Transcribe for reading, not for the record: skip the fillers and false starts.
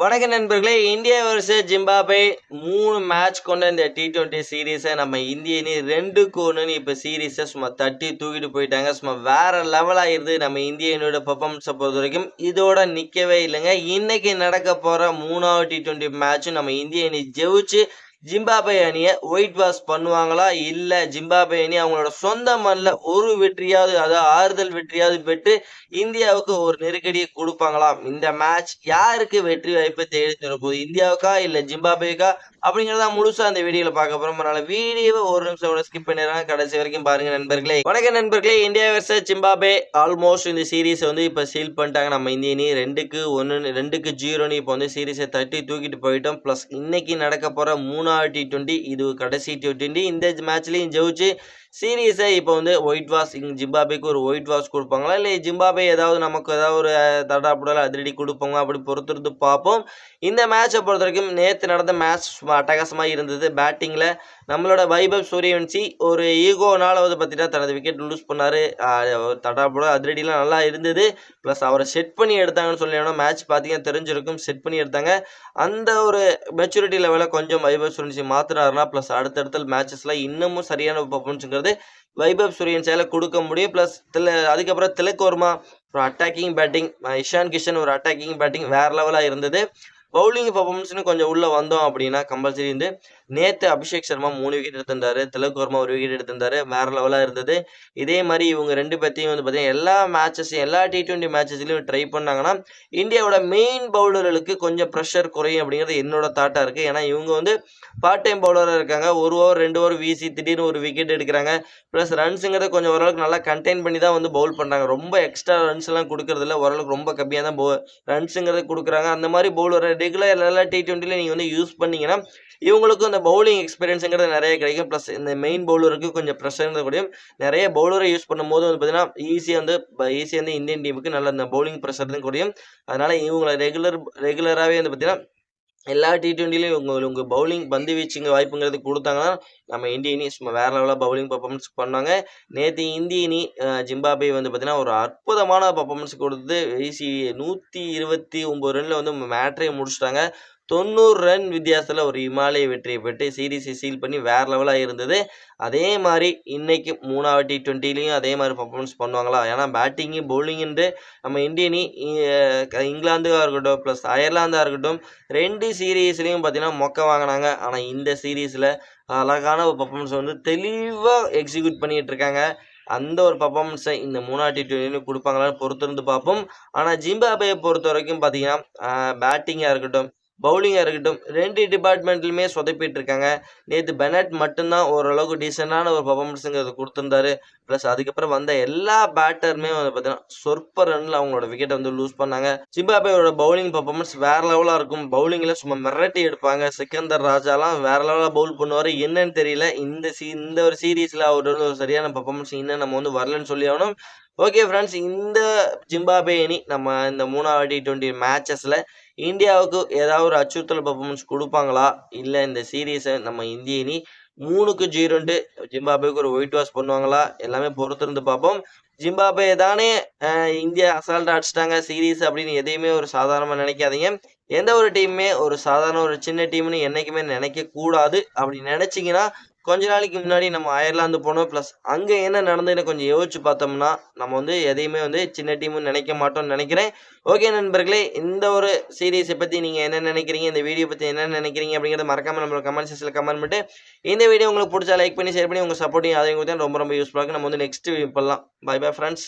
வணக்க நண்பர்களே, India versus Zimbabwe 3 match கொண்ட இந்த T20 சீரீஸை நம்ம இந்திய அணி 2-1 இப்போ சீரீஸை சும்மா தட்டி தூக்கிட்டு போயிட்டாங்க. சும்மா வேற லெவலாக இருந்து நம்ம இந்திய அணியோட பெர்ஃபார்மன்ஸை பொறுத்த வரைக்கும் இதோட நிற்கவே இல்லைங்க. இன்னைக்கு நடக்க போகிற 3வது T20 மேட்சும் நம்ம இந்திய அணி ஜெயிச்சு ஜிம்பாப்வே அணியை ஒயிட் வாஷ் பண்ணுவாங்களா, இல்லை ஜிம்பாப்வே அணி அவங்களோட சொந்த மண்ணில் ஒரு வெற்றியாவது, அதாவது ஆறுதல் வெற்றியாவது பெற்று இந்தியாவுக்கு ஒரு நெருக்கடியை கொடுப்பாங்களா? இந்த மேட்ச் யாருக்கு வெற்றி வாய்ப்பு தேடி தரப்போகுது, இந்தியாவுக்கா இல்லை ஜிம்பாப்வேக்கா அப்படிங்கிறத முழுசா அந்த வீடியோவில் பார்க்க போகிறோம். அதனால வீடியோவை ஒரு நிமிஷம் கூட ஸ்கிப் பண்ணிடுறாங்க, கடைசி வரைக்கும் பாருங்க நண்பர்களே. வணக்கம் நண்பர்களே, இந்தியா வெர்சஸ் ஜிம்பாப்வே ஆல்மோஸ்ட் இந்த சீரீஸ் இப்போ சீல் பண்ணிட்டாங்க. நம்ம இந்திய அணி 2-1 2-0 இப்போ சீரீஸை தட்டி தூக்கிட்டு போயிட்டோம். ப்ளஸ் இன்னைக்கு நடக்க போகிற 3வது T20 இது கடைசி T20. இந்த மேட்ச்லையும் ஜெயிச்சு சீரீஸை இப்போ ஒயிட் வாஷ் ஜிம்பாப்வேக்கு ஒரு ஒயிட் வாஷ் கொடுப்பாங்களா, இல்லை ஜிம்பாப்வே ஏதாவது நமக்கு ஏதாவது ஒரு தடாப்புடல் அதிரடி கொடுப்பாங்க, அப்படி பொறுத்திருந்து பார்ப்போம். இந்த மேட்சை பொறுத்த வரைக்கும் நேற்று நடந்த மேட்ச் அட்டகாசமாக இருந்தது. பேட்டிங்கில் நம்மளோட வைபவ் சூரியவன்சி ஒரு ஈகோனால பார்த்தீங்கன்னா தனது விக்கெட் லூஸ் பண்ணார். தடாப்புடல் அதிரடிலாம் நல்லா இருந்தது. ப்ளஸ் அவரை செட் பண்ணி எடுத்தாங்கன்னு சொல்லி மேட்ச் பார்த்தீங்கன்னா தெரிஞ்சிருக்கும். செட் பண்ணி எடுத்தாங்க. அந்த ஒரு மெச்சூரிட்டி லெவலில் கொஞ்சம் வைபவ் சூரியவன்சி மாற்றினாருன்னா ப்ளஸ் அடுத்தடுத்த மேட்சஸில் இன்னமும் சரியான பர்ஃபார்மன்ஸுங்கிறது வைபவ் சூரியவன்சியால கொடுக்க முடியும். ப்ளஸ் அதுக்கப்புறம் திலக் வர்மா ஒரு அட்டாக்கிங் பேட்டிங், இஷான் கிஷன் ஒரு அட்டாக்கிங் பேட்டிங் வேற லெவலாக இருந்தது. பவுலிங் பர்ஃபார்மன்ஸ்னு கொஞ்சம் உள்ளே வந்தோம் அப்படின்னா கம்பல்சரி நேற்று அபிஷேக் சர்மா 3 விக்கெட் எடுத்திருந்தாரு, திலக் வர்மா 1 விக்கெட் எடுத்திருந்தாரு. வேற லெவலாக இருந்தது. இதே மாதிரி இவங்க 2 பேர்த்தையும் பார்த்தீங்கன்னா எல்லா மேட்சஸையும் எல்லா T20 மேட்சஸ்லையும் ட்ரை பண்ணாங்கன்னா இந்தியாவோட மெயின் பவுலர்களுக்கு கொஞ்சம் ப்ரெஷர் குறையும் அப்படிங்கிறது என்னோட தாட்டாக இருக்குது. ஏன்னா இவங்க பார்ட் டைம் பவுலராக இருக்காங்க. 1 ஓவர் 2 ஓவர் வீசி திடீர்னு ஒரு விக்கெட் எடுக்கிறாங்க. ப்ளஸ் ரன்ஸுங்கிறத கொஞ்சம் ஓரளவுக்கு நல்லா கண்டெயின் பண்ணி தான் பவுல் பண்ணுறாங்க. ரொம்ப எக்ஸ்ட்ரா ரன்ஸ் எல்லாம் கொடுக்கறதில்ல, ஓரளவுக்கு ரொம்ப கம்மியாக தான் ரன்ஸுங்கிறத கொடுக்குறாங்க. அந்த மாதிரி பவுலரை ரெகுலர் எல்லா T20ல நீங்கள் யூஸ் பண்ணீங்கன்னா இவங்களுக்கும் இந்த பவுலிங் எக்ஸ்பீரியன்ஸுங்கிறது நிறைய கிடைக்கும். ப்ளஸ் இந்த மெயின் பவுலருக்கு கொஞ்சம் ப்ரெஷர் கூடியும் நிறைய பவுலரை யூஸ் பண்ணும்போது பார்த்தீங்கன்னா ஈஸியாக இந்தியன் டீமுக்கு நல்ல இந்த பவுலிங் ப்ரெஷர் கூடியும். அதனால் இவங்களை ரெகுலராகவே பார்த்தீங்கன்னா எல்லா T20லையும் உங்கள் பவுலிங் பந்து வீச்சுங்க வாய்ப்புங்கிறது கொடுத்தாங்கன்னா நம்ம இந்திய அணி சும்மா வேற லெவலாக பவுலிங் பர்ஃபார்மன்ஸ் பண்ணாங்க. நேற்று இந்திய அணி ஜிம்பாப்வே பார்த்தீங்கன்னா ஒரு அற்புதமான பர்ஃபார்மன்ஸ் கொடுத்து வீசி 129 ரனில் மேட்ரே முடிச்சிட்டாங்க. 90 ரன் வித்தியாசத்தில் ஒரு இமாலய வெற்றியை பெற்று சீரீஸை சீல் பண்ணி வேற லெவலாக இருந்தது. அதே மாதிரி இன்னைக்கு 3வது T20லையும் அதே மாதிரி பர்ஃபார்மன்ஸ் பண்ணுவாங்களா? ஏன்னா பேட்டிங்கு பவுலிங்கு நம்ம இந்திய அணி இங்கிலாந்தாக இருக்கட்டும் ப்ளஸ் அயர்லாந்தாக இருக்கட்டும் 2 சீரீஸ்லையும் பார்த்தீங்கன்னா மொக்க வாங்கினாங்க. ஆனால் இந்த சீரீஸில் அழகான ஒரு பர்ஃபார்மன்ஸ் தெளிவாக எக்ஸிக்யூட் பண்ணிகிட்டு இருக்காங்க. அந்த ஒரு பர்ஃபார்மன்ஸை இந்த 3வது T20 கொடுப்பாங்களான்னு பொறுத்திருந்து பார்ப்போம். ஆனால் ஜிம்பாப்வேயை பொறுத்த வரைக்கும் பார்த்தீங்கன்னா பேட்டிங்காக இருக்கட்டும் பவுலிங்காக இருக்கட்டும் 2 டிபார்ட்மெண்ட்லையுமே சொதப்பிட்டு இருக்காங்க. நேற்று பெனட் மட்டும்தான் ஓரளவுக்கு டீசெண்டான ஒரு பர்ஃபார்மன்ஸுங்கிறது கொடுத்துருந்தாரு. ப்ளஸ் அதுக்கப்புறம் வந்த எல்லா பேட்டருமே பார்த்தீங்கன்னா சொற்ப ரன்னில் அவங்களோட விக்கெட்டை லூஸ் பண்ணாங்க. ஜிம்பாப்வேயோட பவுலிங் பர்ஃபார்மன்ஸ் வேற லெவலாக இருக்கும். பவுலிங்கில் சும்மா மிரட்டி எடுப்பாங்க. சிக்கந்தர் ராஜாலாம் வேற லெவலாக பவுல் பண்ணுவார். என்னன்னு தெரியல, இந்த ஒரு சீரீஸில் அவரோட ஒரு சரியான பர்ஃபார்மன்ஸ் இன்னும் நம்ம வரலன்னு சொல்லி ஆகணும். ஓகே ஃப்ரெண்ட்ஸ், இந்த ஜிம்பாப்வே அணி நம்ம இந்த 3வது T20 மேட்சஸில் இந்தியாவுக்கு ஏதாவது ஒரு அச்சுறுத்தல் பர்ஃபார்மன்ஸ் கொடுப்பாங்களா, இல்லை இந்த சீரீஸை நம்ம இந்திய அணி 3-0 ஜிம்பாப்வேக்கு ஒரு ஒயிட் வாஷ் பண்ணுவாங்களா, எல்லாமே பொறுத்திருந்து பார்ப்போம். ஜிம்பாப்வே தானே இந்தியா அசால்ட்டாக அடிச்சிட்டாங்க சீரீஸ் அப்படின்னு எதையுமே ஒரு சாதாரணமாக நினைக்காதீங்க. எந்த ஒரு டீமுமே ஒரு சாதாரண ஒரு சின்ன டீம்னு என்றைக்குமே நினைக்கக்கூடாது. அப்படி நினச்சிங்கன்னா கொஞ்ச நாளைக்கு முன்னாடி நம்ம அயர்லாந்து போனோம். ப்ளஸ் அங்கே என்ன நடந்ததுன்னு கொஞ்சம் யோசிச்சு பார்த்தோம்னா நம்ம எதையுமே சின்ன டீம்னு நினைக்க மாட்டோம்னு நினைக்கிறேன். ஓகே நண்பர்களே, இந்த ஒரு சீரீஸை பற்றி நீங்கள் என்ன நினைக்கிறீங்க, இந்த வீடியோ பற்றி என்ன நினைக்கிறீங்க அப்படிங்கிறத மறக்காமல் நம்மளோட கமெண்ட் செக்ஷனில் கமெண்ட் பண்ணிட்டு இந்த வீடியோ உங்களுக்கு பிடிச்சா லைக் பண்ணி ஷேர் பண்ணி உங்கள் சப்போர்ட்டிங் அதையும் ரொம்ப ரொம்ப யூஸ்ஃபுல்லாக இருக்குது. நம்ம நெக்ஸ்ட் வீடியோ பண்ணலாம். Bye bye friends.